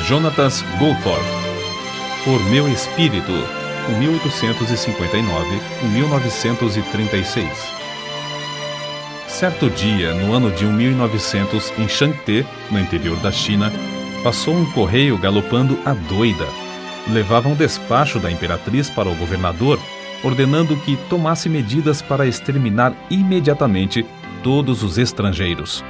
Jonatas Goldthorpe, Por Meu Espírito, 1859-1936. Certo dia, no ano de 1900, em Changte, no interior da China, passou um correio galopando à doida. Levava um despacho da imperatriz para o governador, ordenando que tomasse medidas para exterminar imediatamente todos os estrangeiros.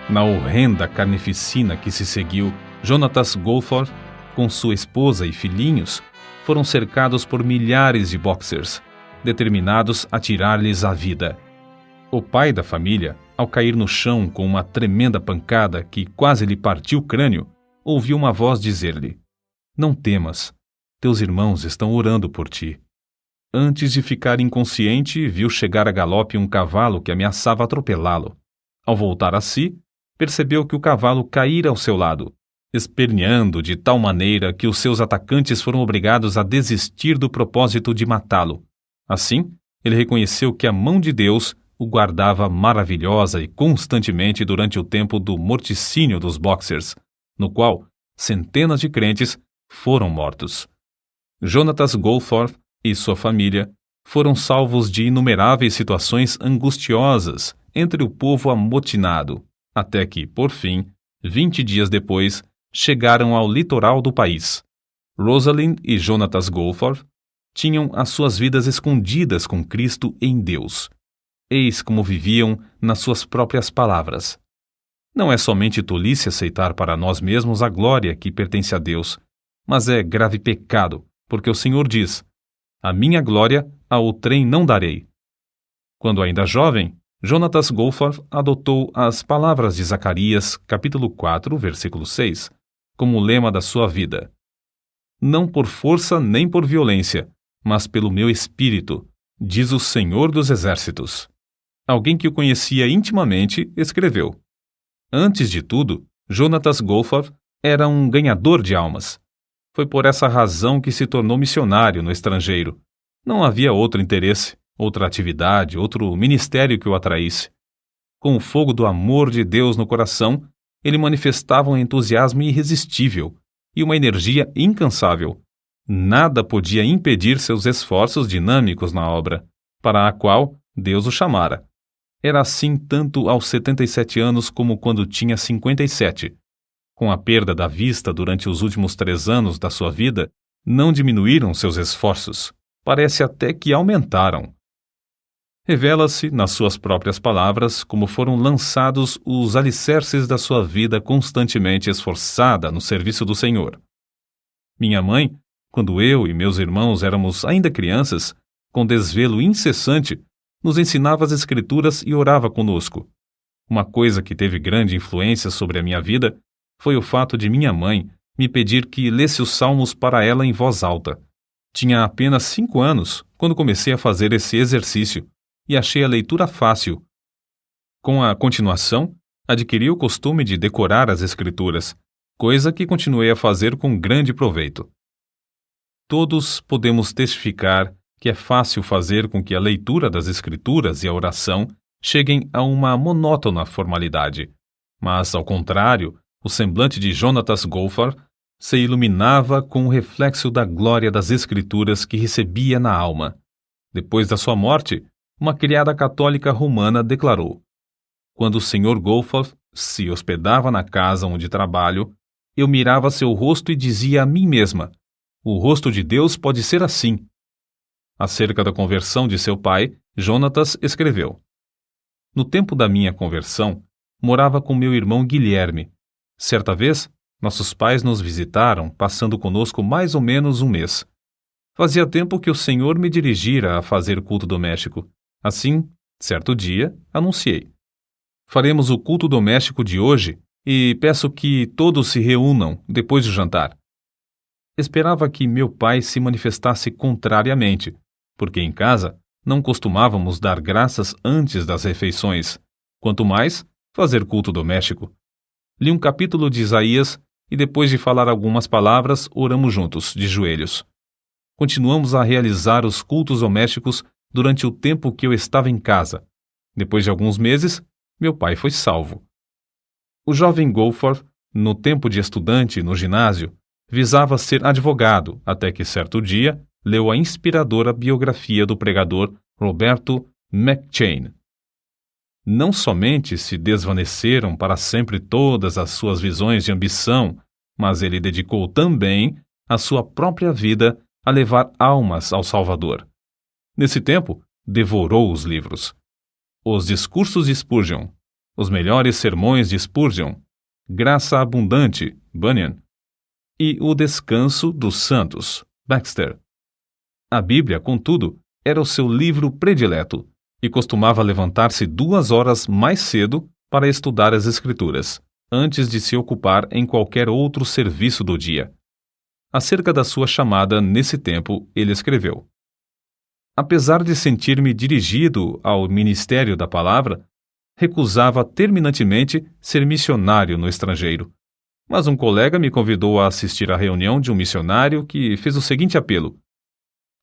Na horrenda carnificina que se seguiu, Jonatas Goldthorpe, com sua esposa e filhinhos, foram cercados por milhares de boxers, determinados a tirar-lhes a vida. O pai da família, ao cair no chão com uma tremenda pancada que quase lhe partiu o crânio, ouviu uma voz dizer-lhe: "Não temas, teus irmãos estão orando por ti." Antes de ficar inconsciente, viu chegar a galope um cavalo que ameaçava atropelá-lo. Ao voltar a si, percebeu que o cavalo caíra ao seu lado, esperneando de tal maneira que os seus atacantes foram obrigados a desistir do propósito de matá-lo. Assim, ele reconheceu que a mão de Deus o guardava maravilhosa e constantemente durante o tempo do morticínio dos boxers, no qual centenas de crentes foram mortos. Jonatas Goldthorpe e sua família foram salvos de inumeráveis situações angustiosas entre o povo amotinado, até que, por fim, 20 dias depois, chegaram ao litoral do país. Rosalind e Jonatas Goldthorpe tinham as suas vidas escondidas com Cristo em Deus. Eis como viviam nas suas próprias palavras. Não é somente tolice aceitar para nós mesmos a glória que pertence a Deus, mas é grave pecado, porque o Senhor diz: "A minha glória a outrem não darei." Quando ainda jovem, Jonatas Goldthorpe adotou as palavras de Zacarias, capítulo 4, versículo 6, como lema da sua vida: "Não por força nem por violência, mas pelo meu espírito, diz o Senhor dos Exércitos." Alguém que o conhecia intimamente escreveu: "Antes de tudo, Jonatas Goldthorpe era um ganhador de almas. Foi por essa razão que se tornou missionário no estrangeiro. Não havia outro interesse, outra atividade, outro ministério que o atraísse. Com o fogo do amor de Deus no coração, ele manifestava um entusiasmo irresistível e uma energia incansável. Nada podia impedir seus esforços dinâmicos na obra, para a qual Deus o chamara. Era assim tanto aos 77 anos como quando tinha 57. Com a perda da vista durante os últimos 3 anos da sua vida, não diminuíram seus esforços. Parece até que aumentaram. Revela-se, nas suas próprias palavras, como foram lançados os alicerces da sua vida constantemente esforçada no serviço do Senhor. Minha mãe, quando eu e meus irmãos éramos ainda crianças, com desvelo incessante, nos ensinava as Escrituras e orava conosco. Uma coisa que teve grande influência sobre a minha vida foi o fato de minha mãe me pedir que lesse os salmos para ela em voz alta. Tinha apenas 5 anos quando comecei a fazer esse exercício e achei a leitura fácil. Com a continuação, adquiri o costume de decorar as Escrituras, coisa que continuei a fazer com grande proveito. Todos podemos testificar que é fácil fazer com que a leitura das Escrituras e a oração cheguem a uma monótona formalidade. Mas, ao contrário, o semblante de Jonatas Goldthorpe se iluminava com o reflexo da glória das Escrituras que recebia na alma. Depois da sua morte, uma criada católica romana declarou: "Quando o Sr. Goldthorpe se hospedava na casa onde trabalho, eu mirava seu rosto e dizia a mim mesma: o rosto de Deus pode ser assim." Acerca da conversão de seu pai, Jonatas escreveu: "No tempo da minha conversão, morava com meu irmão Guilherme. Certa vez, nossos pais nos visitaram, passando conosco mais ou menos um mês. Fazia tempo que o Senhor me dirigira a fazer culto doméstico. Assim, certo dia, anunciei: faremos o culto doméstico de hoje e peço que todos se reúnam depois do jantar. Esperava que meu pai se manifestasse contrariamente, porque em casa não costumávamos dar graças antes das refeições, quanto mais fazer culto doméstico. Li um capítulo de Isaías e depois de falar algumas palavras, oramos juntos, de joelhos. Continuamos a realizar os cultos domésticos durante o tempo que eu estava em casa. Depois de alguns meses, meu pai foi salvo." O jovem Goldthorpe, no tempo de estudante no ginásio, Visava ser advogado, até que certo dia leu a inspiradora biografia do pregador Roberto McCheyne. Não somente se desvaneceram para sempre todas as suas visões de ambição, mas ele dedicou também a sua própria vida a levar almas ao Salvador. Nesse tempo, devorou os livros. Os discursos de Spurgeon, os melhores sermões de Spurgeon, Graça Abundante, Bunyan, e O Descanso dos Santos, Baxter. A Bíblia, contudo, era o seu livro predileto e costumava levantar-se 2 horas mais cedo para estudar as Escrituras, antes de se ocupar em qualquer outro serviço do dia. Acerca da sua chamada nesse tempo, ele escreveu: apesar de sentir-me dirigido ao ministério da palavra, recusava terminantemente ser missionário no estrangeiro. Mas um colega me convidou a assistir à reunião de um missionário que fez o seguinte apelo: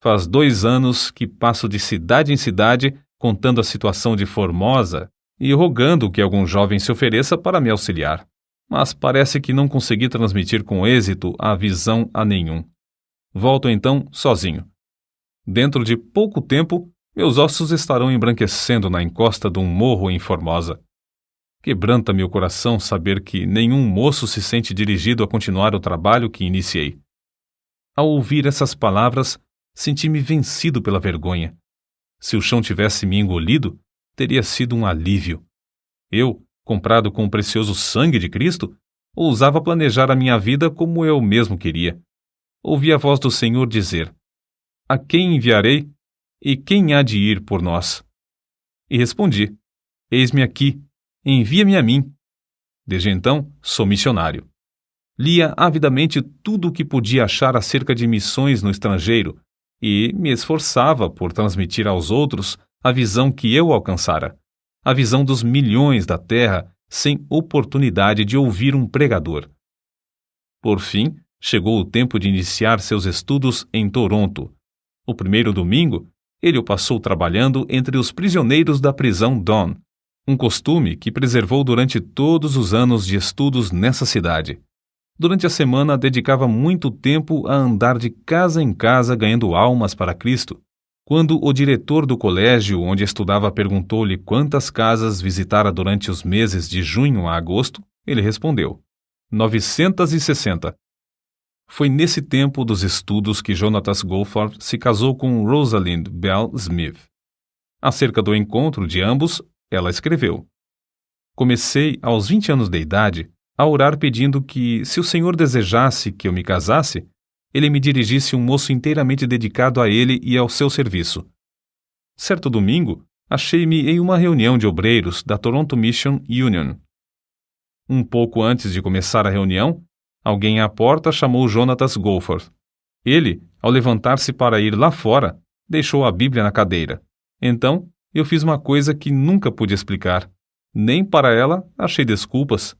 faz 2 anos que passo de cidade em cidade contando a situação de Formosa e rogando que algum jovem se ofereça para me auxiliar. Mas parece que não consegui transmitir com êxito a visão a nenhum. Volto então sozinho. Dentro de pouco tempo, meus ossos estarão embranquecendo na encosta de um morro em Formosa. Quebranta meu coração saber que nenhum moço se sente dirigido a continuar o trabalho que iniciei. Ao ouvir essas palavras, senti-me vencido pela vergonha. Se o chão tivesse me engolido, teria sido um alívio. Eu, comprado com o precioso sangue de Cristo, ousava planejar a minha vida como eu mesmo queria. Ouvi a voz do Senhor dizer: a quem enviarei? E quem há de ir por nós? E respondi: eis-me aqui, envia-me a mim. Desde então, sou missionário. Lia avidamente tudo o que podia achar acerca de missões no estrangeiro e me esforçava por transmitir aos outros a visão que eu alcançara, a visão dos milhões da terra sem oportunidade de ouvir um pregador. Por fim, chegou o tempo de iniciar seus estudos em Toronto. O primeiro domingo, ele o passou trabalhando entre os prisioneiros da prisão Don, um costume que preservou durante todos os anos de estudos nessa cidade. Durante a semana, dedicava muito tempo a andar de casa em casa ganhando almas para Cristo. Quando o diretor do colégio onde estudava perguntou-lhe quantas casas visitara durante os meses de junho a agosto, ele respondeu: 960. Foi nesse tempo dos estudos que Jonatas Goforth se casou com Rosalind Bell Smith. Acerca do encontro de ambos, ela escreveu: comecei, aos 20 anos de idade, a orar pedindo que, se o Senhor desejasse que eu me casasse, ele me dirigisse um moço inteiramente dedicado a ele e ao seu serviço. Certo domingo, achei-me em uma reunião de obreiros da Toronto Mission Union. Um pouco antes de começar a reunião, alguém à porta chamou Jonatas Goforth. Ele, ao levantar-se para ir lá fora, deixou a Bíblia na cadeira. Então, eu fiz uma coisa que nunca pude explicar. Nem para ela achei desculpas.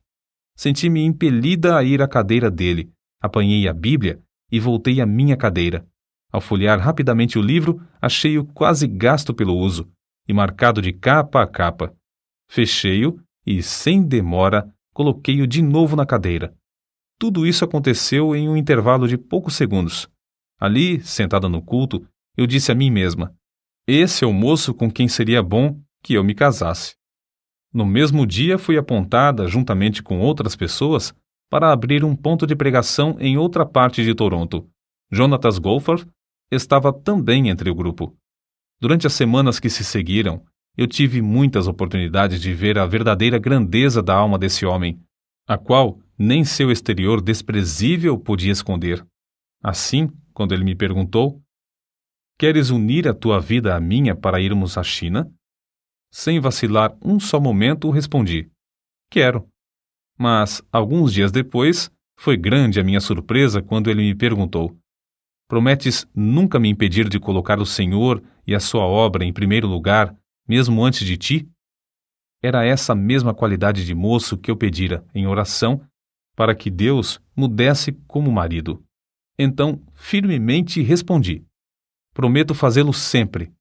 Senti-me impelida a ir à cadeira dele, apanhei a Bíblia e voltei à minha cadeira. Ao folhear rapidamente o livro, achei-o quase gasto pelo uso e marcado de capa a capa. Fechei-o e, sem demora, coloquei-o de novo na cadeira. Tudo isso aconteceu em um intervalo de poucos segundos. Ali, sentada no culto, eu disse a mim mesma: esse é o moço com quem seria bom que eu me casasse. No mesmo dia fui apontada, juntamente com outras pessoas, para abrir um ponto de pregação em outra parte de Toronto. Jonatas Goforth estava também entre o grupo. Durante as semanas que se seguiram, eu tive muitas oportunidades de ver a verdadeira grandeza da alma desse homem, a qual nem seu exterior desprezível podia esconder. Assim, quando ele me perguntou: queres unir a tua vida à minha para irmos à China? Sem vacilar um só momento, respondi: quero. Mas, alguns dias depois, foi grande a minha surpresa quando ele me perguntou: prometes nunca me impedir de colocar o Senhor e a sua obra em primeiro lugar, mesmo antes de ti? Era essa mesma qualidade de moço que eu pedira, em oração, para que Deus me desse como marido. Então, firmemente respondi: prometo fazê-lo sempre.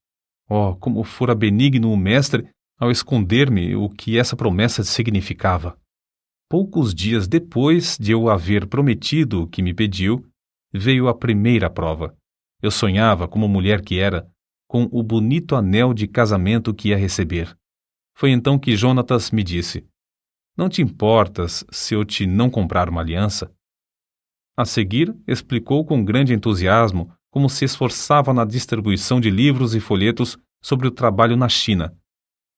Oh, como fora benigno o mestre ao esconder-me o que essa promessa significava. Poucos dias depois de eu haver prometido o que me pediu, veio a primeira prova. Eu sonhava, como mulher que era, com o bonito anel de casamento que ia receber. Foi então que Jonatas me disse: "Não te importas se eu te não comprar uma aliança?" A seguir, explicou com grande entusiasmo como se esforçava na distribuição de livros e folhetos sobre o trabalho na China.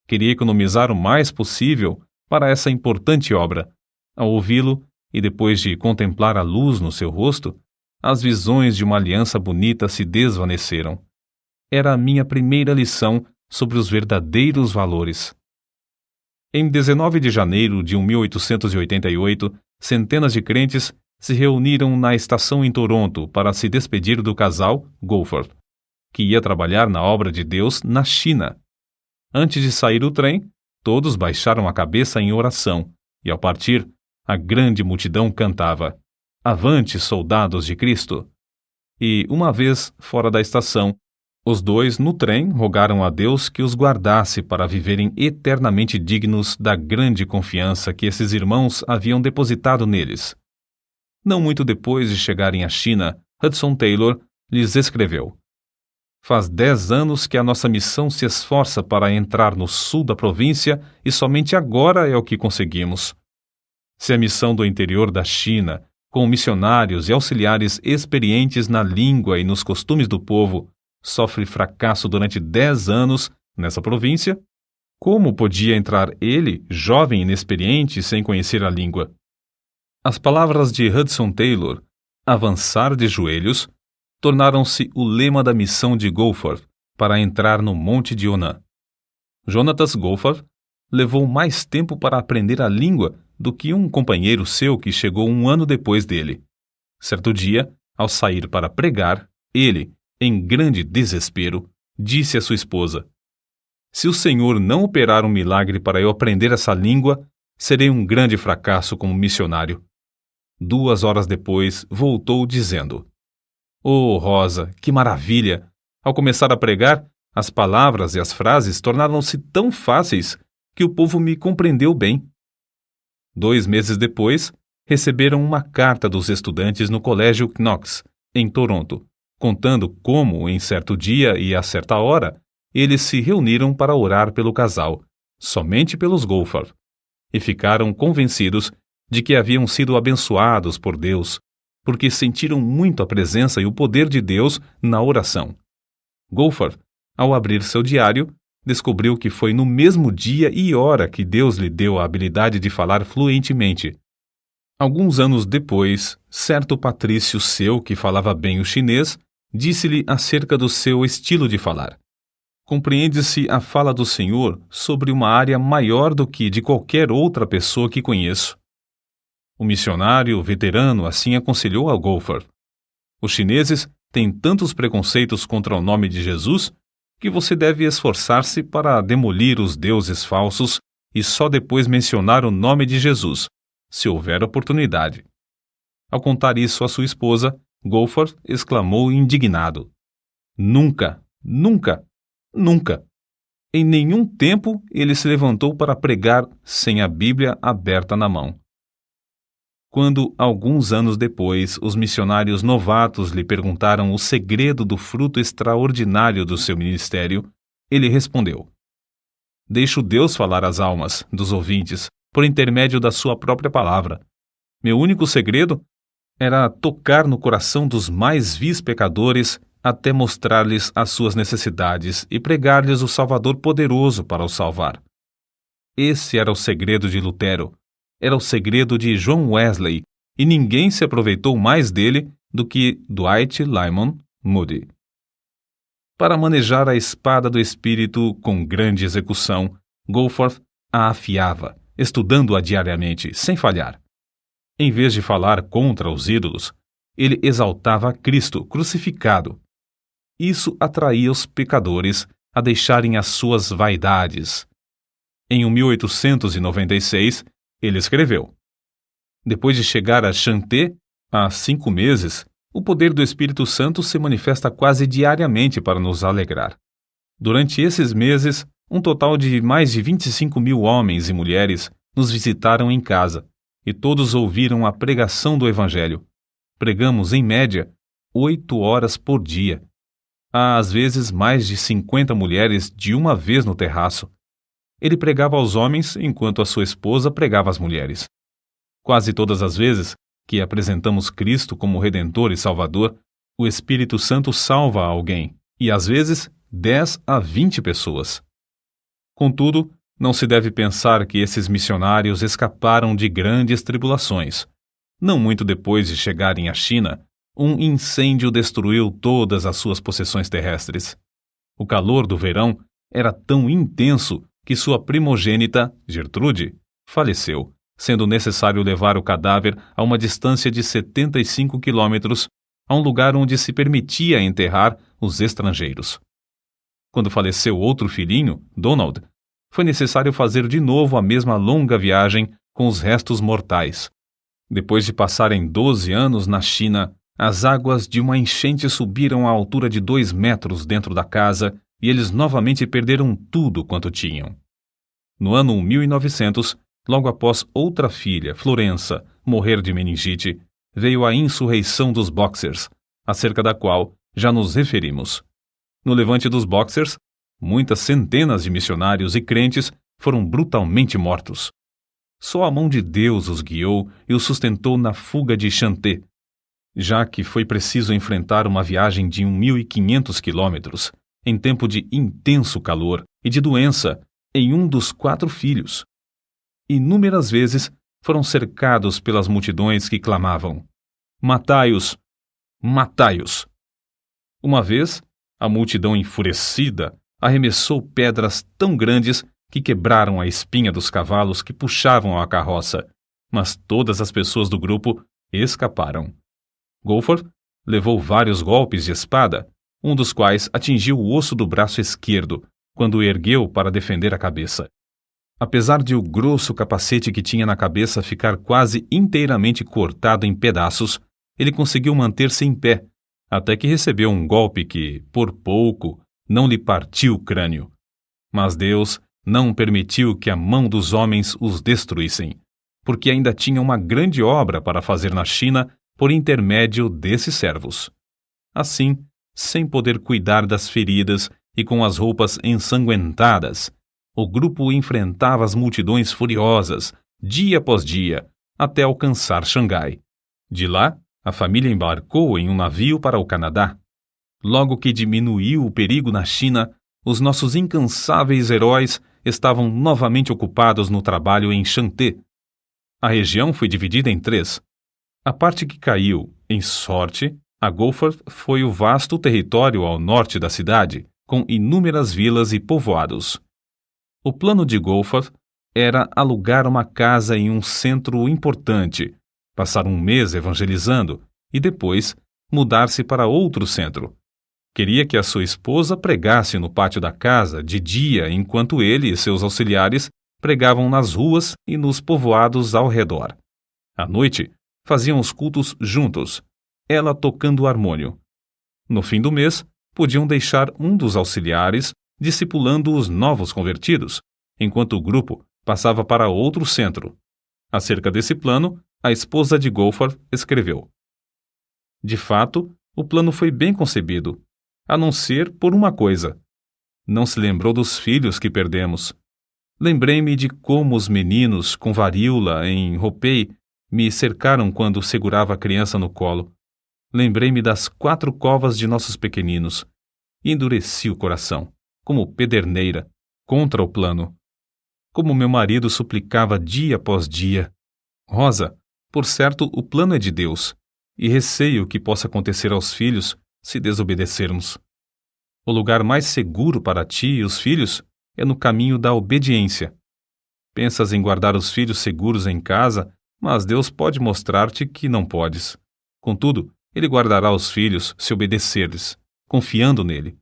Queria economizar o mais possível para essa importante obra. Ao ouvi-lo, e depois de contemplar a luz no seu rosto, as visões de uma aliança bonita se desvaneceram. Era a minha primeira lição sobre os verdadeiros valores. Em 19 de janeiro de 1888, centenas de crentes se reuniram na estação em Toronto para se despedir do casal Goforth, que ia trabalhar na obra de Deus na China. Antes de sair do trem, todos baixaram a cabeça em oração, e ao partir, a grande multidão cantava: "Avante, soldados de Cristo!" E, uma vez fora da estação, os dois, no trem, rogaram a Deus que os guardasse para viverem eternamente dignos da grande confiança que esses irmãos haviam depositado neles. Não muito depois de chegarem à China, Hudson Taylor lhes escreveu: "Faz 10 anos que a nossa missão se esforça para entrar no sul da província e somente agora é o que conseguimos. Se a missão do interior da China, com missionários e auxiliares experientes na língua e nos costumes do povo, sofre fracasso durante 10 anos nessa província, como podia entrar ele, jovem e inexperiente, sem conhecer a língua?" As palavras de Hudson Taylor, "avançar de joelhos", tornaram-se o lema da missão de Goforth para entrar no Monte de Onan. Jonatas Goforth levou mais tempo para aprender a língua do que um companheiro seu que chegou 1 ano depois dele. Certo dia, ao sair para pregar, ele, em grande desespero, disse à sua esposa: "Se o Senhor não operar um milagre para eu aprender essa língua, serei um grande fracasso como missionário." 2 horas depois, voltou dizendo: "Oh, Rosa, que maravilha! Ao começar a pregar, as palavras e as frases tornaram-se tão fáceis que o povo me compreendeu bem." 2 meses depois, receberam uma carta dos estudantes no Colégio Knox, em Toronto, contando como, em certo dia e a certa hora, eles se reuniram para orar pelo casal, somente pelos Goforth, e ficaram convencidos de que haviam sido abençoados por Deus, porque sentiram muito a presença e o poder de Deus na oração. Goforth, ao abrir seu diário, descobriu que foi no mesmo dia e hora que Deus lhe deu a habilidade de falar fluentemente. Alguns anos depois, certo patrício seu que falava bem o chinês disse-lhe acerca do seu estilo de falar: "Compreende-se a fala do Senhor sobre uma área maior do que de qualquer outra pessoa que conheço." O missionário veterano assim aconselhou a Goforth: "Os chineses têm tantos preconceitos contra o nome de Jesus que você deve esforçar-se para demolir os deuses falsos e só depois mencionar o nome de Jesus, se houver oportunidade." Ao contar isso à sua esposa, Goforth exclamou indignado: "Nunca, nunca, nunca! Em nenhum tempo ele se levantou para pregar sem a Bíblia aberta na mão." Quando, alguns anos depois, os missionários novatos lhe perguntaram o segredo do fruto extraordinário do seu ministério, ele respondeu: "Deixo Deus falar às almas dos ouvintes por intermédio da sua própria palavra. Meu único segredo era tocar no coração dos mais vis pecadores até mostrar-lhes as suas necessidades e pregar-lhes o Salvador poderoso para os salvar." Esse era o segredo de Lutero. Era o segredo de John Wesley, e ninguém se aproveitou mais dele do que Dwight Lyman Moody. Para manejar a espada do Espírito com grande execução, Goforth a afiava, estudando-a diariamente, sem falhar. Em vez de falar contra os ídolos, ele exaltava Cristo crucificado. Isso atraía os pecadores a deixarem as suas vaidades. Em 1896, ele escreveu: "Depois de chegar a Chanté, há 5 meses, o poder do Espírito Santo se manifesta quase diariamente para nos alegrar. Durante esses meses, um total de mais de 25.000 homens e mulheres nos visitaram em casa, e todos ouviram a pregação do Evangelho. Pregamos, em média, 8 horas por dia. Há, às vezes, mais de 50 mulheres de uma vez no terraço. Ele pregava aos homens enquanto a sua esposa pregava às mulheres. Quase todas as vezes que apresentamos Cristo como Redentor e Salvador, o Espírito Santo salva alguém, e às vezes 10 a 20 pessoas. Contudo, não se deve pensar que esses missionários escaparam de grandes tribulações. Não muito depois de chegarem à China, um incêndio destruiu todas as suas possessões terrestres. O calor do verão era tão intenso que sua primogênita, Gertrude, faleceu, sendo necessário levar o cadáver a uma distância de 75 quilômetros, a um lugar onde se permitia enterrar os estrangeiros. Quando faleceu outro filhinho, Donald, foi necessário fazer de novo a mesma longa viagem com os restos mortais. Depois de passarem 12 anos na China, as águas de uma enchente subiram à altura de 2 metros dentro da casa e eles novamente perderam tudo quanto tinham. No ano 1900, logo após outra filha, Florença, morrer de meningite, veio a insurreição dos Boxers, acerca da qual já nos referimos. No levante dos Boxers, muitas centenas de missionários e crentes foram brutalmente mortos. Só a mão de Deus os guiou e os sustentou na fuga de Shanté, já que foi preciso enfrentar uma viagem de 1.500 quilômetros, em tempo de intenso calor e de doença, em um dos 4 filhos. Inúmeras vezes foram cercados pelas multidões que clamavam: "Matai-os! Matai-os!" Uma vez, a multidão enfurecida arremessou pedras tão grandes que quebraram a espinha dos cavalos que puxavam a carroça, mas todas as pessoas do grupo escaparam. Goforth levou vários golpes de espada, um dos quais atingiu o osso do braço esquerdo, quando o ergueu para defender a cabeça. Apesar de o grosso capacete que tinha na cabeça ficar quase inteiramente cortado em pedaços, ele conseguiu manter-se em pé, até que recebeu um golpe que, por pouco, não lhe partiu o crânio. Mas Deus não permitiu que a mão dos homens os destruíssem, porque ainda tinha uma grande obra para fazer na China por intermédio desses servos. Assim, sem poder cuidar das feridas e com as roupas ensanguentadas, o grupo enfrentava as multidões furiosas, dia após dia, até alcançar Xangai. De lá, a família embarcou em um navio para o Canadá. Logo que diminuiu o perigo na China, os nossos incansáveis heróis estavam novamente ocupados no trabalho em Shanté. A região foi dividida em 3. A parte que caiu, em sorte, a Goforth, foi o vasto território ao norte da cidade, com inúmeras vilas e povoados. O plano de Goforth era alugar uma casa em um centro importante, passar um mês evangelizando e depois mudar-se para outro centro. Queria que a sua esposa pregasse no pátio da casa de dia enquanto ele e seus auxiliares pregavam nas ruas e nos povoados ao redor. À noite, faziam os cultos juntos, ela tocando o harmônio. No fim do mês, podiam deixar um dos auxiliares discipulando os novos convertidos, enquanto o grupo passava para outro centro. Acerca desse plano, a esposa de Goforth escreveu: "De fato, o plano foi bem concebido, a não ser por uma coisa. Não se lembrou dos filhos que perdemos. Lembrei-me de como os meninos com varíola em Hopei me cercaram quando segurava a criança no colo. Lembrei-me das 4 covas de nossos pequeninos. E endureci o coração, como pederneira, contra o plano. Como meu marido suplicava dia após dia: Rosa, por certo, o plano é de Deus, e receio que possa acontecer aos filhos se desobedecermos. O lugar mais seguro para ti e os filhos é no caminho da obediência. Pensas em guardar os filhos seguros em casa, mas Deus pode mostrar-te que não podes. Contudo, Ele guardará os filhos se obedecer-lhes, confiando nele."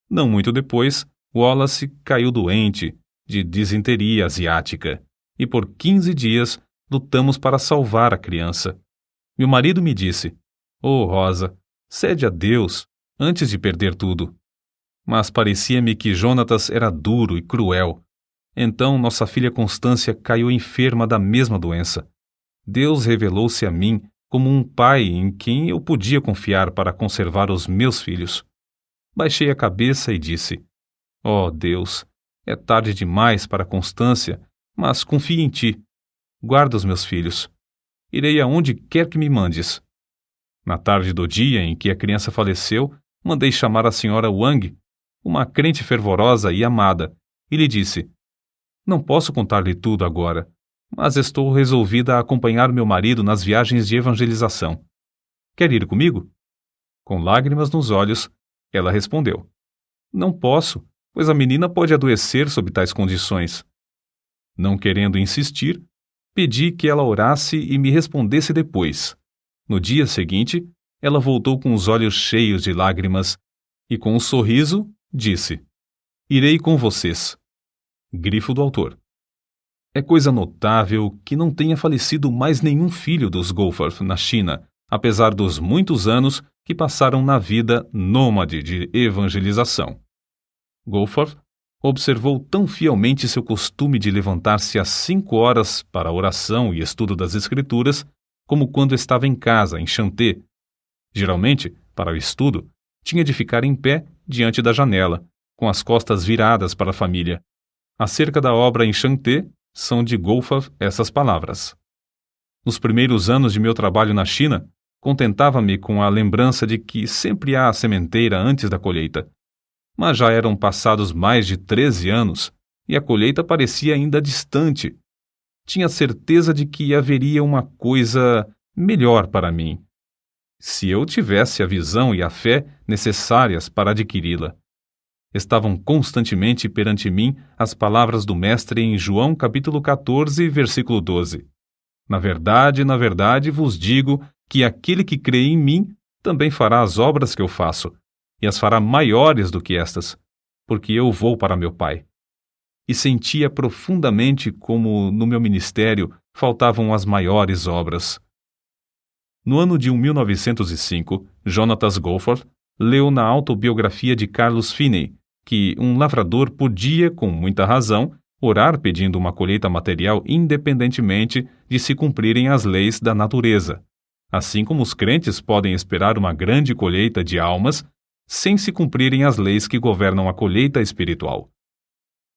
Não muito depois, Wallace caiu doente de disenteria asiática, e por 15 dias lutamos para salvar a criança. Meu marido me disse: "Oh, Rosa, cede a Deus antes de perder tudo." Mas parecia-me que Jonatas era duro e cruel. Então nossa filha Constância caiu enferma da mesma doença. Deus revelou-se a mim como um pai em quem eu podia confiar para conservar os meus filhos. Baixei a cabeça e disse: Ó Deus, é tarde demais para a constância, mas confio em ti. Guarda os meus filhos. Irei aonde quer que me mandes. Na tarde do dia em que a criança faleceu, mandei chamar a senhora Wang, uma crente fervorosa e amada, e lhe disse: Não posso contar-lhe tudo agora, mas estou resolvida a acompanhar meu marido nas viagens de evangelização. Quer ir comigo? Com lágrimas nos olhos, ela respondeu: Não posso, pois a menina pode adoecer sob tais condições. Não querendo insistir, pedi que ela orasse e me respondesse depois. No dia seguinte, ela voltou com os olhos cheios de lágrimas e, com um sorriso, disse: Irei com vocês. Grifo do autor. É coisa notável que não tenha falecido mais nenhum filho dos Goforth na China, apesar dos muitos anos que passaram na vida nômade de evangelização. Goforth observou tão fielmente seu costume de levantar-se às 5 horas para a oração e estudo das Escrituras, como quando estava em casa, em Chanté. Geralmente, para o estudo, tinha de ficar em pé diante da janela, com as costas viradas para a família. Acerca da obra em Chanté, são de Goforth essas palavras: Nos primeiros anos de meu trabalho na China, contentava-me com a lembrança de que sempre há a sementeira antes da colheita. Mas já eram passados mais de 13 anos e a colheita parecia ainda distante. Tinha certeza de que haveria uma coisa melhor para mim, se eu tivesse a visão e a fé necessárias para adquiri-la. Estavam constantemente perante mim as palavras do Mestre em João capítulo 14, versículo 12. Na verdade vos digo que aquele que crê em mim também fará as obras que eu faço, e as fará maiores do que estas, porque eu vou para meu Pai. E sentia profundamente como, no meu ministério, faltavam as maiores obras. No ano de 1905, Jonatas Goforth leu na autobiografia de Carlos Finney que um lavrador podia, com muita razão, orar pedindo uma colheita material independentemente de se cumprirem as leis da natureza, assim como os crentes podem esperar uma grande colheita de almas sem se cumprirem as leis que governam a colheita espiritual.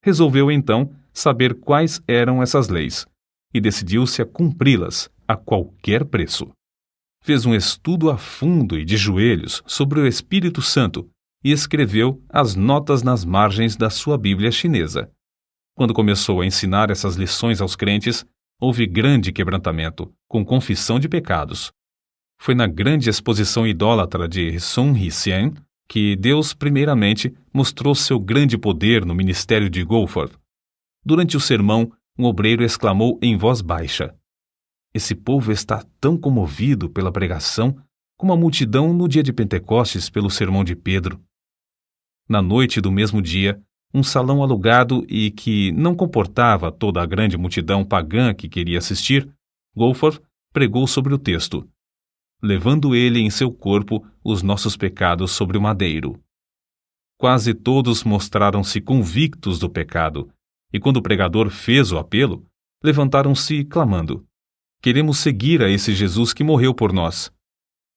Resolveu, então, saber quais eram essas leis, e decidiu-se a cumpri-las a qualquer preço. Fez um estudo a fundo e de joelhos sobre o Espírito Santo e escreveu as notas nas margens da sua Bíblia chinesa. Quando começou a ensinar essas lições aos crentes, houve grande quebrantamento, com confissão de pecados. Foi na grande exposição idólatra de Sun Yat-sen que Deus, primeiramente, mostrou seu grande poder no ministério de Goforth. Durante o sermão, um obreiro exclamou em voz baixa: Esse povo está tão comovido pela pregação como a multidão no dia de Pentecostes pelo sermão de Pedro. Na noite do mesmo dia, um salão alugado e que não comportava toda a grande multidão pagã que queria assistir, Goforth pregou sobre o texto: levando ele em seu corpo os nossos pecados sobre o madeiro. Quase todos mostraram-se convictos do pecado, e quando o pregador fez o apelo, levantaram-se clamando: Queremos seguir a esse Jesus que morreu por nós.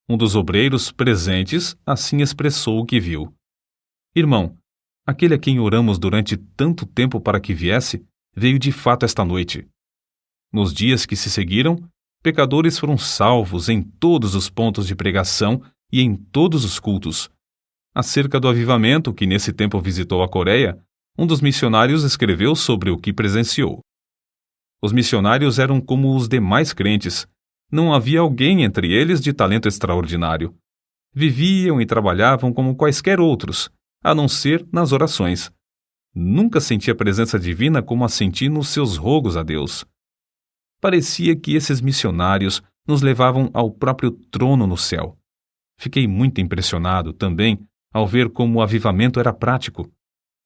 Um dos obreiros presentes assim expressou o que viu: Irmão, aquele a quem oramos durante tanto tempo para que viesse, veio de fato esta noite. Nos dias que se seguiram, pecadores foram salvos em todos os pontos de pregação e em todos os cultos. Acerca do avivamento que nesse tempo visitou a Coreia, um dos missionários escreveu sobre o que presenciou. Os missionários eram como os demais crentes. Não havia alguém entre eles de talento extraordinário. Viviam e trabalhavam como quaisquer outros, a não ser nas orações. Nunca senti a presença divina como a senti nos seus rogos a Deus. Parecia que esses missionários nos levavam ao próprio trono no céu. Fiquei muito impressionado também ao ver como o avivamento era prático.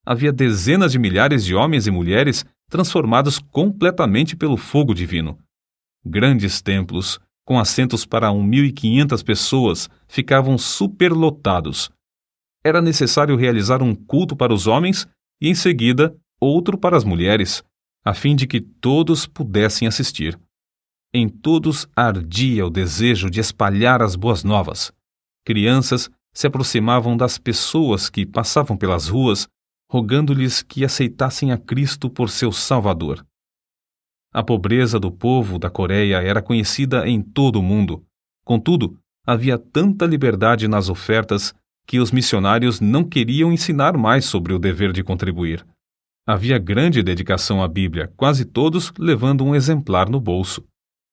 Havia dezenas de milhares de homens e mulheres transformados completamente pelo fogo divino. Grandes templos, com assentos para 1.500 pessoas, ficavam superlotados. Era necessário realizar um culto para os homens e, em seguida, outro para as mulheres, a fim de que todos pudessem assistir. Em todos ardia o desejo de espalhar as boas novas. Crianças se aproximavam das pessoas que passavam pelas ruas, rogando-lhes que aceitassem a Cristo por seu Salvador. A pobreza do povo da Coreia era conhecida em todo o mundo. Contudo, havia tanta liberdade nas ofertas que os missionários não queriam ensinar mais sobre o dever de contribuir. Havia grande dedicação à Bíblia, quase todos levando um exemplar no bolso.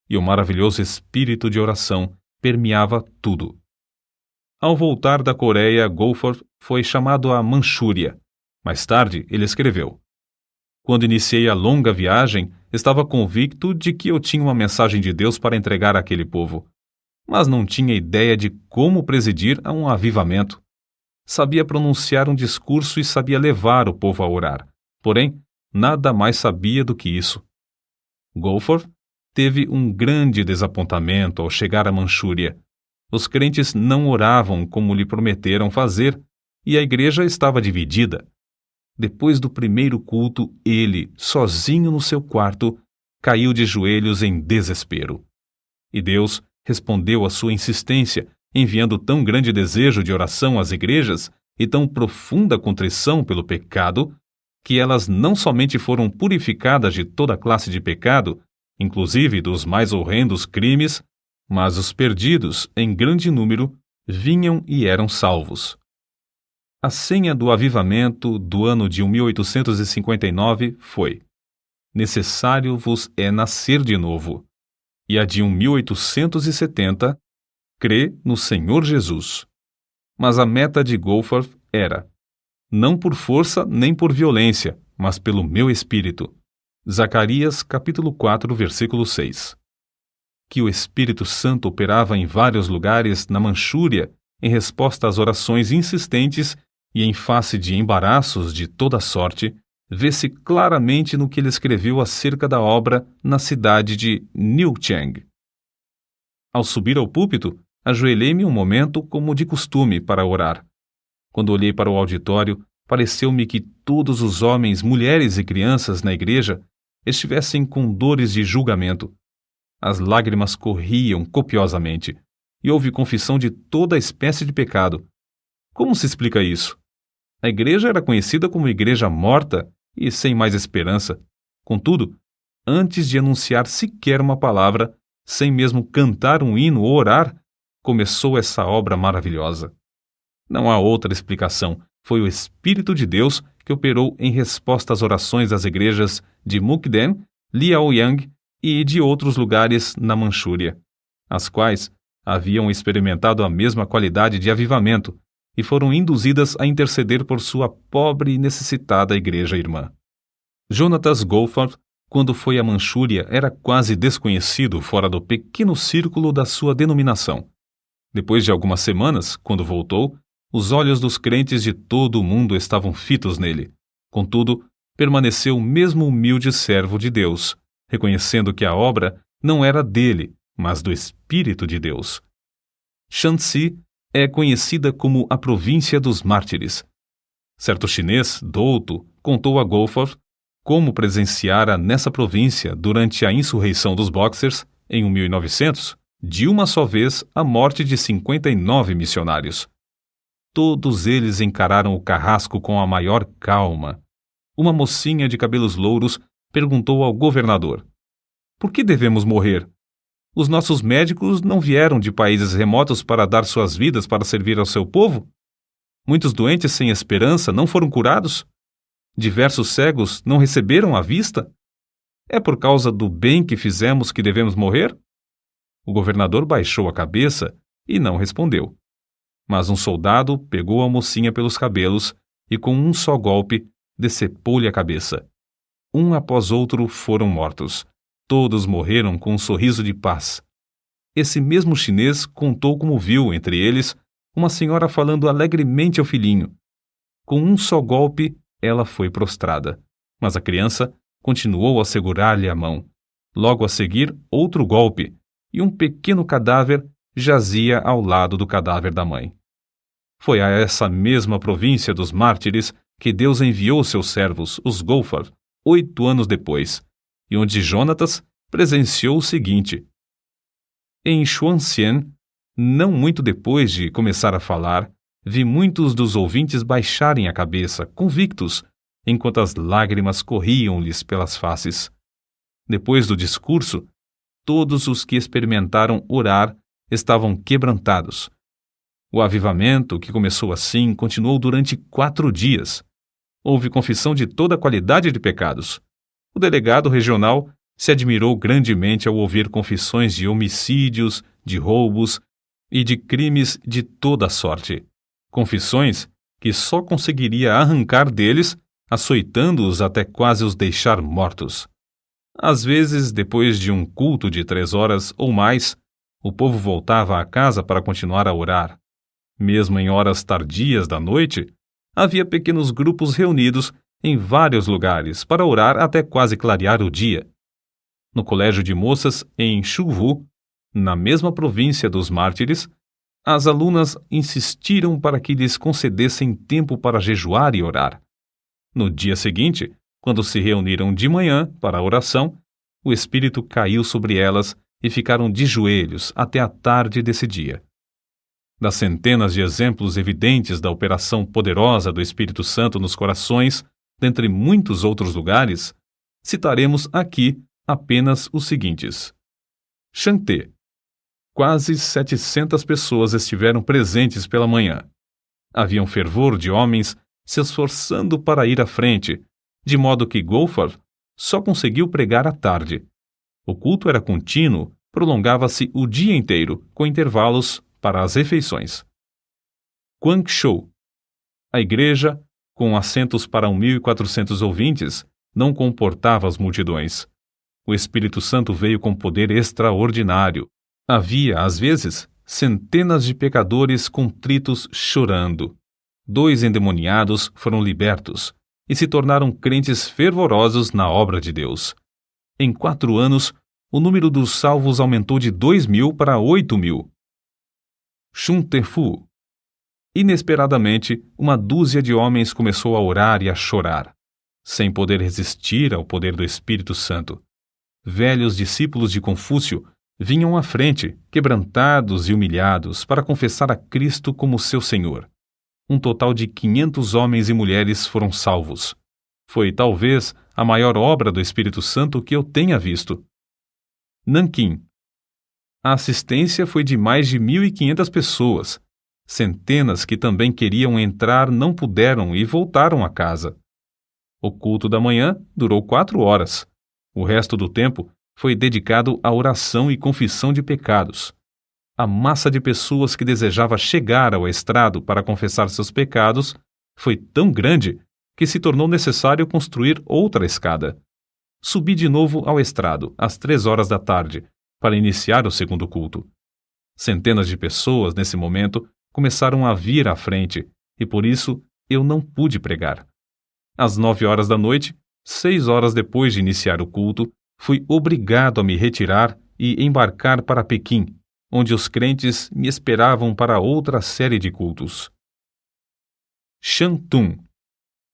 E o maravilhoso espírito de oração permeava tudo. Ao voltar da Coreia, Goforth foi chamado à Manchúria. Mais tarde, ele escreveu: "Quando iniciei a longa viagem, estava convicto de que eu tinha uma mensagem de Deus para entregar àquele povo, mas não tinha ideia de como presidir a um avivamento. Sabia pronunciar um discurso e sabia levar o povo a orar, porém, nada mais sabia do que isso." Goforth teve um grande desapontamento ao chegar à Manchúria. Os crentes não oravam como lhe prometeram fazer e a igreja estava dividida. Depois do primeiro culto, ele, sozinho no seu quarto, caiu de joelhos em desespero. E Deus respondeu à sua insistência, enviando tão grande desejo de oração às igrejas e tão profunda contrição pelo pecado, que elas não somente foram purificadas de toda classe de pecado, inclusive dos mais horrendos crimes, mas os perdidos, em grande número, vinham e eram salvos. A senha do avivamento do ano de 1859 foi: "Necessário vos é nascer de novo." E a de 1870, "Crê no Senhor Jesus." Mas a meta de Goforth era: "Não por força nem por violência, mas pelo meu espírito." Zacarias capítulo 4, versículo 6. Que o Espírito Santo operava em vários lugares na Manchúria em resposta às orações insistentes e em face de embaraços de toda sorte, vê-se claramente no que ele escreveu acerca da obra na cidade de Niucheng. Ao subir ao púlpito, ajoelhei-me um momento como de costume para orar. Quando olhei para o auditório, pareceu-me que todos os homens, mulheres e crianças na igreja estivessem com dores de julgamento. As lágrimas corriam copiosamente, e houve confissão de toda a espécie de pecado. Como se explica isso? A igreja era conhecida como igreja morta e sem mais esperança. Contudo, antes de anunciar sequer uma palavra, sem mesmo cantar um hino ou orar, começou essa obra maravilhosa. Não há outra explicação. Foi o Espírito de Deus que operou em resposta às orações das igrejas de Mukden, Liaoyang e de outros lugares na Manchúria, as quais haviam experimentado a mesma qualidade de avivamento e foram induzidas a interceder por sua pobre e necessitada igreja irmã. Jonatas Goforth, quando foi à Manchúria, era quase desconhecido fora do pequeno círculo da sua denominação. Depois de algumas semanas, quando voltou, os olhos dos crentes de todo o mundo estavam fitos nele. Contudo, permaneceu o mesmo humilde servo de Deus, reconhecendo que a obra não era dele, mas do Espírito de Deus. Shanxi é conhecida como a província dos mártires. Certo chinês, douto, contou a Goforth como presenciara nessa província, durante a insurreição dos Boxers, em 1900, de uma só vez a morte de 59 missionários. Todos eles encararam o carrasco com a maior calma. Uma mocinha de cabelos louros perguntou ao governador: "Por que devemos morrer? Os nossos médicos não vieram de países remotos para dar suas vidas para servir ao seu povo? Muitos doentes sem esperança não foram curados? Diversos cegos não receberam a vista? É por causa do bem que fizemos que devemos morrer?" O governador baixou a cabeça e não respondeu. Mas um soldado pegou a mocinha pelos cabelos e, com um só golpe, decepou-lhe a cabeça. Um após outro foram mortos. Todos morreram com um sorriso de paz. Esse mesmo chinês contou como viu, entre eles, uma senhora falando alegremente ao filhinho. Com um só golpe, ela foi prostrada, mas a criança continuou a segurar-lhe a mão. Logo a seguir, outro golpe, e um pequeno cadáver jazia ao lado do cadáver da mãe. Foi a essa mesma província dos mártires que Deus enviou seus servos, os Goforth, 8 anos depois, e onde Jonatas presenciou o seguinte. Em Xuanxian, não muito depois de começar a falar, vi muitos dos ouvintes baixarem a cabeça, convictos, enquanto as lágrimas corriam-lhes pelas faces. Depois do discurso, todos os que experimentaram orar estavam quebrantados. O avivamento, que começou assim, continuou durante 4 dias. Houve confissão de toda a qualidade de pecados. O delegado regional se admirou grandemente ao ouvir confissões de homicídios, de roubos e de crimes de toda a sorte. Confissões que só conseguiria arrancar deles, açoitando-os até quase os deixar mortos. Às vezes, depois de um culto de 3 horas ou mais, o povo voltava à casa para continuar a orar. Mesmo em horas tardias da noite, havia pequenos grupos reunidos em vários lugares para orar até quase clarear o dia. No colégio de moças em Shuvu, na mesma província dos mártires, as alunas insistiram para que lhes concedessem tempo para jejuar e orar. No dia seguinte, quando se reuniram de manhã para a oração, o Espírito caiu sobre elas e ficaram de joelhos até a tarde desse dia. Das centenas de exemplos evidentes da operação poderosa do Espírito Santo nos corações, dentre muitos outros lugares, citaremos aqui apenas os seguintes. Xangté. Quase 700 pessoas estiveram presentes pela manhã. Havia um fervor de homens se esforçando para ir à frente, de modo que Goforth só conseguiu pregar à tarde. O culto era contínuo, prolongava-se o dia inteiro, com intervalos para as refeições. Guangzhou. A igreja, com assentos para 1.400 ouvintes, não comportava as multidões. O Espírito Santo veio com poder extraordinário. Havia, às vezes, centenas de pecadores contritos chorando. 2 endemoniados foram libertos e se tornaram crentes fervorosos na obra de Deus. Em 4 anos, o número dos salvos aumentou de 2.000 para 8.000. Xuntefu. Inesperadamente, uma dúzia de homens começou a orar e a chorar, sem poder resistir ao poder do Espírito Santo. Velhos discípulos de Confúcio vinham à frente, quebrantados e humilhados, para confessar a Cristo como seu Senhor. Um total de 500 homens e mulheres foram salvos. Foi, talvez, a maior obra do Espírito Santo que eu tenha visto. Nanquim. A assistência foi de mais de 1.500 pessoas. Centenas que também queriam entrar não puderam e voltaram a casa. O culto da manhã durou 4 horas. O resto do tempo foi dedicado à oração e confissão de pecados. A massa de pessoas que desejava chegar ao estrado para confessar seus pecados foi tão grande que se tornou necessário construir outra escada. Subi de novo ao estrado, às 3 horas da tarde, para iniciar o segundo culto. Centenas de pessoas, nesse momento, começaram a vir à frente, e por isso eu não pude pregar. Às 9 horas da noite, 6 horas depois de iniciar o culto, fui obrigado a me retirar e embarcar para Pequim, onde os crentes me esperavam para outra série de cultos. Shantung.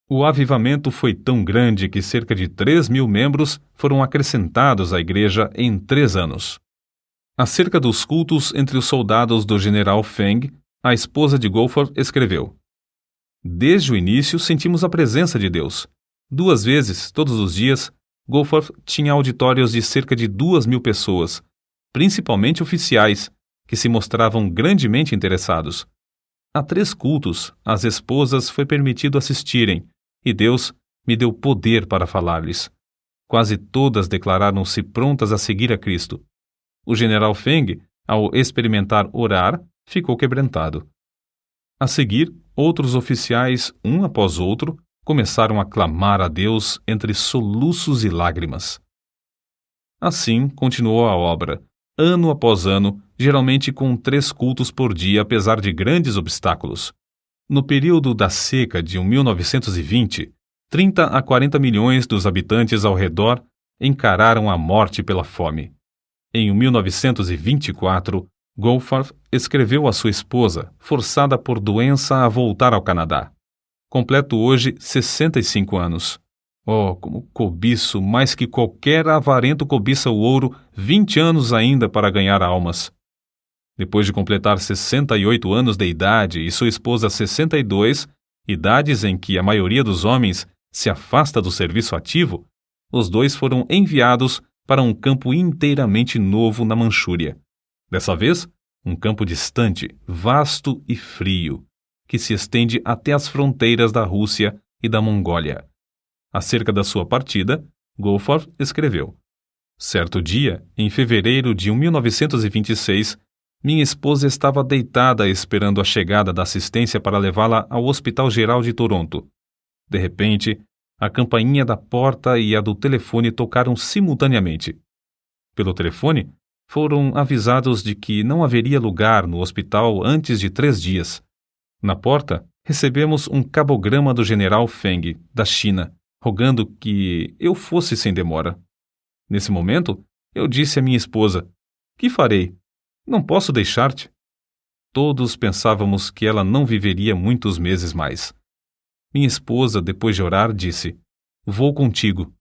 O avivamento foi tão grande que cerca de 3.000 membros foram acrescentados à igreja em 3 anos. Acerca dos cultos entre os soldados do general Feng, a esposa de Goforth escreveu: Desde o início sentimos a presença de Deus. 2 vezes, todos os dias, Goforth tinha auditórios de cerca de 2.000 pessoas, principalmente oficiais, que se mostravam grandemente interessados. A 3 cultos, às esposas foi permitido assistirem, e Deus me deu poder para falar-lhes. Quase todas declararam-se prontas a seguir a Cristo. O general Feng, ao experimentar orar, ficou quebrantado. A seguir, outros oficiais, um após outro, começaram a clamar a Deus entre soluços e lágrimas. Assim continuou a obra, ano após ano, geralmente com 3 cultos por dia, apesar de grandes obstáculos. No período da seca de 1920, 30 a 40 milhões dos habitantes ao redor encararam a morte pela fome. Em 1924, Goforth escreveu à sua esposa, forçada por doença a voltar ao Canadá. Completo hoje 65 anos. Oh, como cobiço, mais que qualquer avarento cobiça o ouro, 20 anos ainda para ganhar almas. Depois de completar 68 anos de idade e sua esposa 62, idades em que a maioria dos homens se afasta do serviço ativo, os dois foram enviados para um campo inteiramente novo na Manchúria. Dessa vez, um campo distante, vasto e frio, que se estende até as fronteiras da Rússia e da Mongólia. Acerca da sua partida, Goforth escreveu: certo dia, em fevereiro de 1926, minha esposa estava deitada esperando a chegada da assistência para levá-la ao Hospital Geral de Toronto. De repente, a campainha da porta e a do telefone tocaram simultaneamente. Pelo telefone, foram avisados de que não haveria lugar no hospital antes de 3 dias. Na porta, recebemos um cabograma do general Feng, da China, rogando que eu fosse sem demora. Nesse momento, eu disse à minha esposa: que farei? Não posso deixar-te. Todos pensávamos que ela não viveria muitos meses mais. Minha esposa, depois de orar, disse: vou contigo.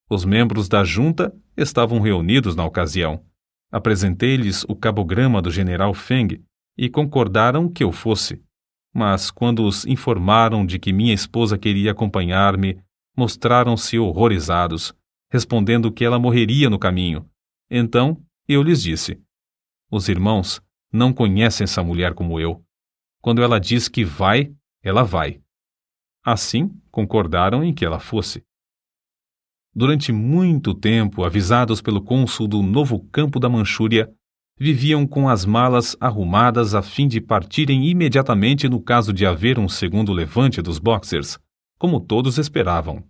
Os membros da junta estavam reunidos na ocasião. Apresentei-lhes o cabograma do general Feng e concordaram que eu fosse. Mas quando os informaram de que minha esposa queria acompanhar-me, mostraram-se horrorizados, respondendo que ela morreria no caminho. Então eu lhes disse: os irmãos não conhecem essa mulher como eu. Quando ela diz que vai, ela vai. Assim, concordaram em que ela fosse. Durante muito tempo, avisados pelo cônsul do novo campo da Manchúria, viviam com as malas arrumadas a fim de partirem imediatamente no caso de haver um segundo levante dos Boxers, como todos esperavam.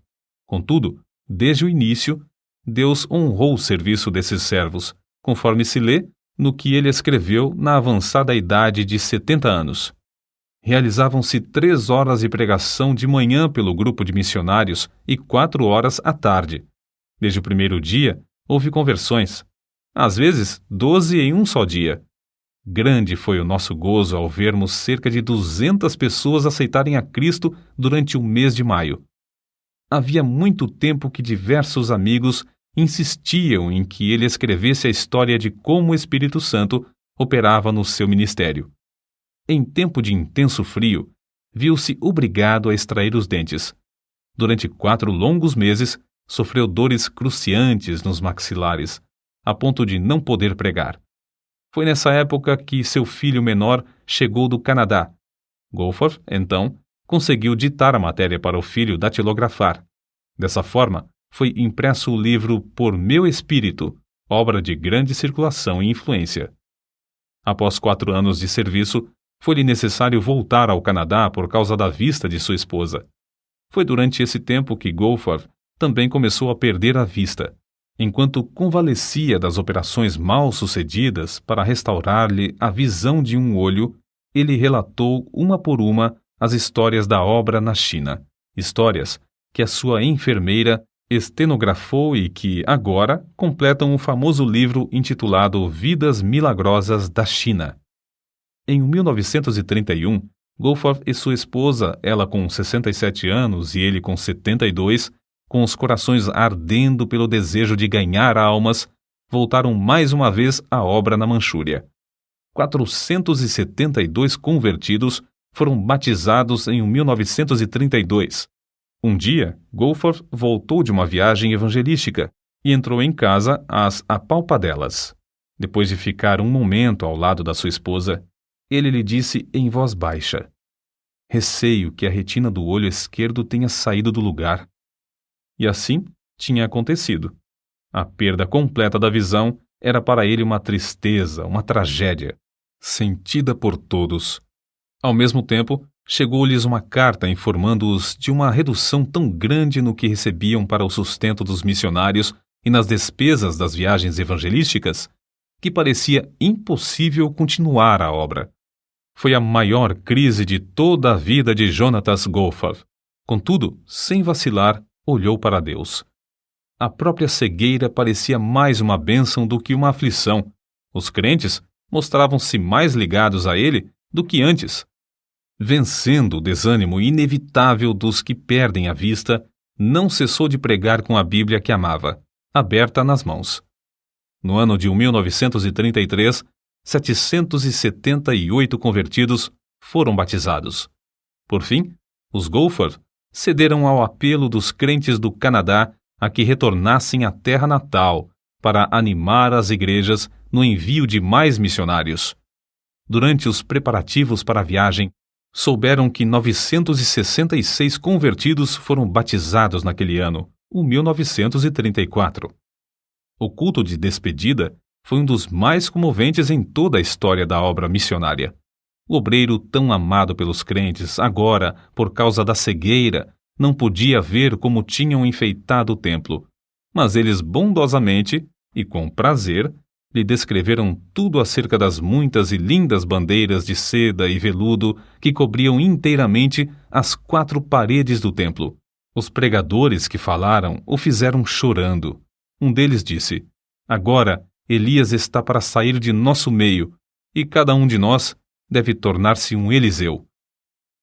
Contudo, desde o início, Deus honrou o serviço desses servos, conforme se lê no que ele escreveu na avançada idade de 70 anos. Realizavam-se 3 horas de pregação de manhã pelo grupo de missionários e 4 horas à tarde. Desde o primeiro dia, houve conversões. Às vezes, 12 em um só dia. Grande foi o nosso gozo ao vermos cerca de 200 pessoas aceitarem a Cristo durante o mês de maio. Havia muito tempo que diversos amigos insistiam em que ele escrevesse a história de como o Espírito Santo operava no seu ministério. Em tempo de intenso frio, viu-se obrigado a extrair os dentes. Durante 4 longos meses, sofreu dores cruciantes nos maxilares, a ponto de não poder pregar. Foi nessa época que seu filho menor chegou do Canadá. Goforth, então, conseguiu ditar a matéria para o filho datilografar. Dessa forma, foi impresso o livro Por Meu Espírito, obra de grande circulação e influência. Após 4 anos de serviço, foi-lhe necessário voltar ao Canadá por causa da vista de sua esposa. Foi durante esse tempo que Goforth também começou a perder a vista. Enquanto convalescia das operações mal sucedidas para restaurar-lhe a visão de um olho, ele relatou uma por uma as histórias da obra na China, histórias que a sua enfermeira estenografou e que, agora, completam o famoso livro intitulado Vidas Milagrosas da China. Em 1931, Goforth e sua esposa, ela com 67 anos e ele com 72, com os corações ardendo pelo desejo de ganhar almas, voltaram mais uma vez à obra na Manchúria. 472 convertidos foram batizados em 1932. Um dia, Goforth voltou de uma viagem evangelística e entrou em casa às apalpadelas. Depois de ficar um momento ao lado da sua esposa, ele lhe disse em voz baixa: receio que a retina do olho esquerdo tenha saído do lugar. E assim tinha acontecido. A perda completa da visão era para ele uma tristeza, uma tragédia, sentida por todos. Ao mesmo tempo, chegou-lhes uma carta informando-os de uma redução tão grande no que recebiam para o sustento dos missionários e nas despesas das viagens evangelísticas, que parecia impossível continuar a obra. Foi a maior crise de toda a vida de Jonatas Goforth. Contudo, sem vacilar, olhou para Deus. A própria cegueira parecia mais uma bênção do que uma aflição. Os crentes mostravam-se mais ligados a ele do que antes. Vencendo o desânimo inevitável dos que perdem a vista, não cessou de pregar com a Bíblia que amava, aberta nas mãos. No ano de 1933, 778 convertidos foram batizados. Por fim, os Gophers cederam ao apelo dos crentes do Canadá a que retornassem à terra natal para animar as igrejas no envio de mais missionários. Durante os preparativos para a viagem, souberam que 966 convertidos foram batizados naquele ano, o 1934. O culto de despedida foi um dos mais comoventes em toda a história da obra missionária. O obreiro tão amado pelos crentes, agora, por causa da cegueira, não podia ver como tinham enfeitado o templo, mas eles bondosamente e com prazer lhe descreveram tudo acerca das muitas e lindas bandeiras de seda e veludo que cobriam inteiramente as 4 paredes do templo. Os pregadores que falaram o fizeram chorando. Um deles disse: "Agora Elias está para sair de nosso meio, e cada um de nós deve tornar-se um Eliseu."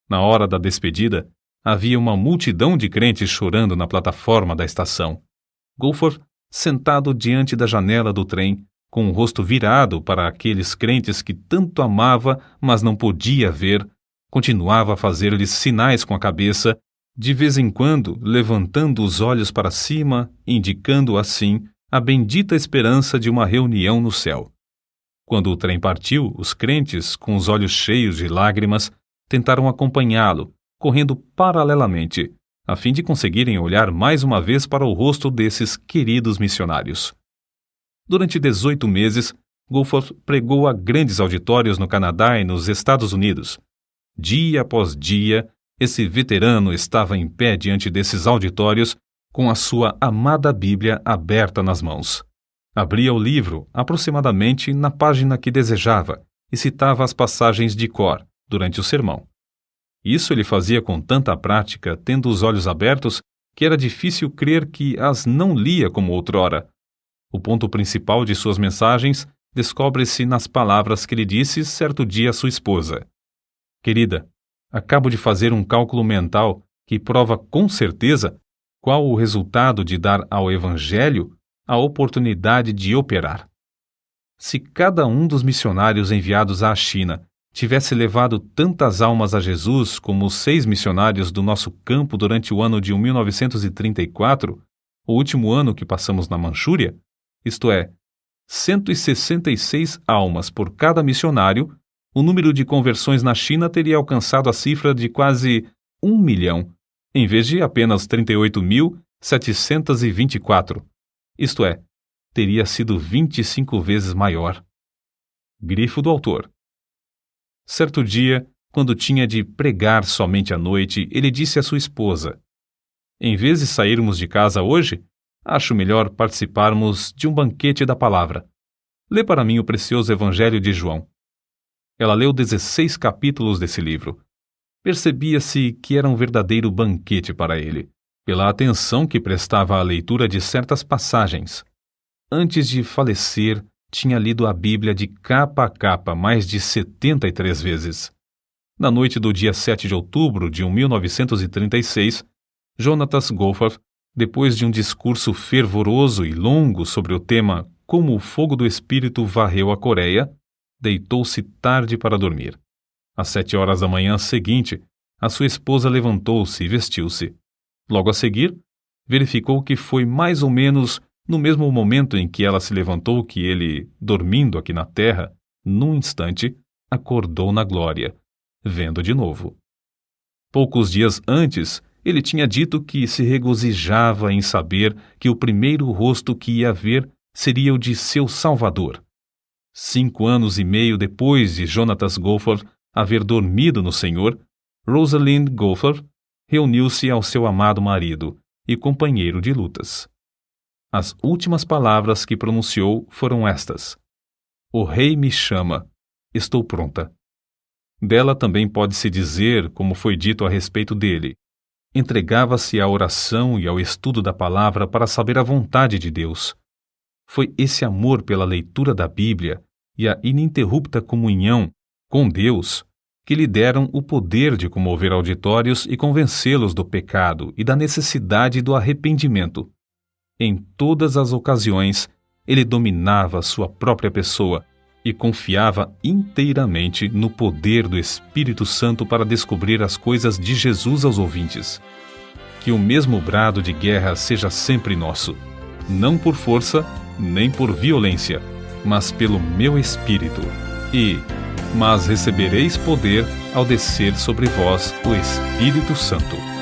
Na hora da despedida, havia uma multidão de crentes chorando na plataforma da estação. Gophers, sentado diante da janela do trem, com o rosto virado para aqueles crentes que tanto amava, mas não podia ver, continuava a fazer-lhes sinais com a cabeça, de vez em quando levantando os olhos para cima, indicando assim a bendita esperança de uma reunião no céu. Quando o trem partiu, os crentes, com os olhos cheios de lágrimas, tentaram acompanhá-lo, correndo paralelamente, a fim de conseguirem olhar mais uma vez para o rosto desses queridos missionários. Durante 18 meses, Gophers pregou a grandes auditórios no Canadá e nos Estados Unidos. Dia após dia, esse veterano estava em pé diante desses auditórios, com a sua amada Bíblia aberta nas mãos. Abria o livro aproximadamente na página que desejava e citava as passagens de cor durante o sermão. Isso ele fazia com tanta prática, tendo os olhos abertos, que era difícil crer que as não lia como outrora. O ponto principal de suas mensagens descobre-se nas palavras que lhe disse certo dia a sua esposa: "Querida, acabo de fazer um cálculo mental que prova com certeza qual o resultado de dar ao Evangelho a oportunidade de operar. Se cada um dos missionários enviados à China tivesse levado tantas almas a Jesus como os 6 missionários do nosso campo durante o ano de 1934, o último ano que passamos na Manchúria, isto é, 166 almas por cada missionário, o número de conversões na China teria alcançado a cifra de quase 1 milhão, em vez de apenas 38.724. Isto é, teria sido 25 vezes maior." Grifo do autor. Certo dia, quando tinha de pregar somente à noite, ele disse à sua esposa: "Em vez de sairmos de casa hoje, acho melhor participarmos de um banquete da palavra. Lê para mim o precioso Evangelho de João." Ela leu 16 capítulos desse livro. Percebia-se que era um verdadeiro banquete para ele, pela atenção que prestava à leitura de certas passagens. Antes de falecer, tinha lido a Bíblia de capa a capa mais de 73 vezes. Na noite do dia 7 de outubro de 1936, Jonatas Gophers, depois de um discurso fervoroso e longo sobre o tema Como o fogo do Espírito varreu a Coreia, deitou-se tarde para dormir. Às 7 horas da manhã seguinte, a sua esposa levantou-se e vestiu-se. Logo a seguir, verificou que foi mais ou menos no mesmo momento em que ela se levantou que ele, dormindo aqui na terra, num instante, acordou na glória, vendo de novo. Poucos dias antes, ele tinha dito que se regozijava em saber que o primeiro rosto que ia ver seria o de seu Salvador. 5 anos e meio depois de Jonatas Gophers haver dormido no Senhor, Rosalind Gophers reuniu-se ao seu amado marido e companheiro de lutas. As últimas palavras que pronunciou foram estas: "O rei me chama, estou pronta." Dela também pode-se dizer, como foi dito a respeito dele, entregava-se à oração e ao estudo da palavra para saber a vontade de Deus. Foi esse amor pela leitura da Bíblia e a ininterrupta comunhão com Deus que lhe deram o poder de comover auditórios e convencê-los do pecado e da necessidade do arrependimento. Em todas as ocasiões, ele dominava sua própria pessoa e confiava inteiramente no poder do Espírito Santo para descobrir as coisas de Jesus aos ouvintes. Que o mesmo brado de guerra seja sempre nosso, não por força, nem por violência, mas pelo meu Espírito. Mas recebereis poder ao descer sobre vós o Espírito Santo.